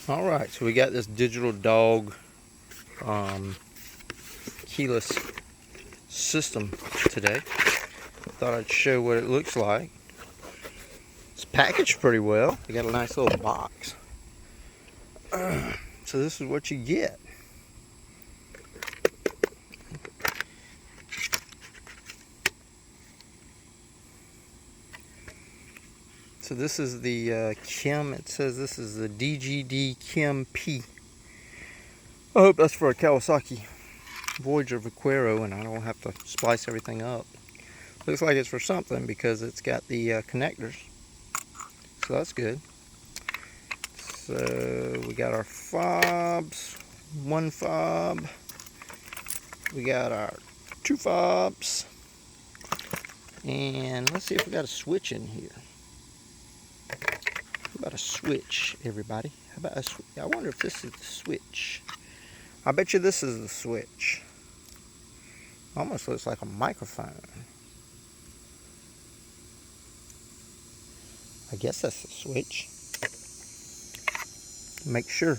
Alright, so we got this digital dog keyless system today. Thought I'd show what it looks like. It's packaged pretty well. They got a nice little box. So this is what you get. So this is the Kim. It says this is the DGD Kim P. I hope that's for a Kawasaki Voyager Vaquero, and I don't have to splice everything up. Looks like it's for something because it's got the connectors. So that's good. So we got our fobs, one fob. We got our two fobs. And let's see if we got a switch in here. How about a switch, everybody? How about a switch? I wonder if this is the switch. I bet you this is the switch. Almost looks like a microphone. I guess that's the switch. Make sure.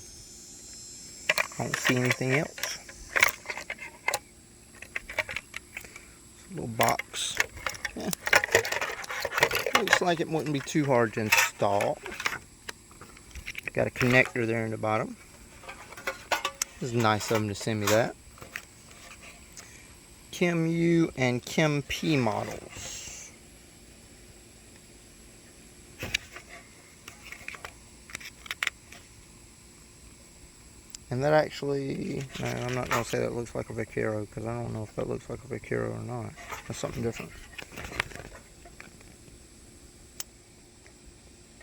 I don't see anything else. It's a little box. Yeah. Looks like it wouldn't be too hard to install. Got a connector there in the bottom. It's nice of them to send me that. Kim U and Kim P models. And that actually, no, I'm not going to say that looks like a Vaquero because I don't know if that looks like a Vaquero or not. That's something different.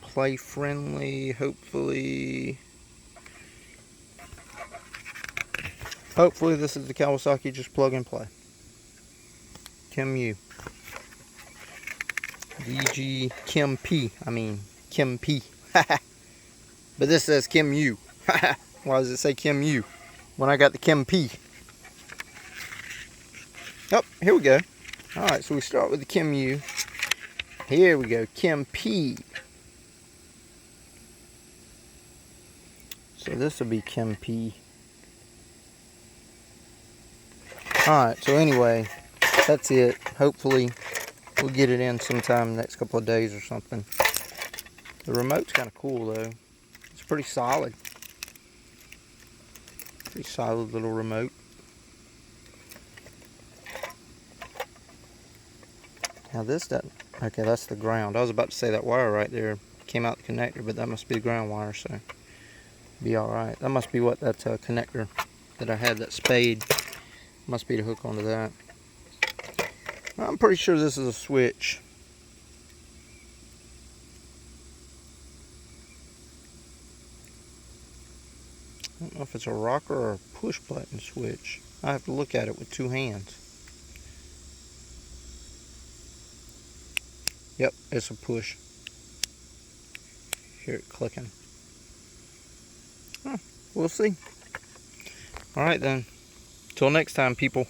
Play friendly, hopefully. Hopefully this is the Kawasaki just plug and play. Kim U. DG Kim P. I mean Kim P. But this says Kim U. Why does it say Kim U when I got the Kim P? Oh, here we go. Alright, so we start with the Kim U. Here we go, Kim P. So this will be Kim P. Alright, so anyway, that's it. Hopefully we'll get it in sometime next couple of days or something. The remote's kind of cool though. It's pretty solid. Pretty solid little remote. Now this doesn't, okay, that's the ground. I was about to say that wire right there came out the connector, but that must be the ground wire, so be alright. That must be what that connector that I had, that spade, must be to hook onto that. I'm pretty sure this is a switch. I don't know if it's a rocker or a push button switch. I have to look at it with two hands. Yep, it's a push. Hear it clicking. Huh, we'll see. Alright then. Till next time, people.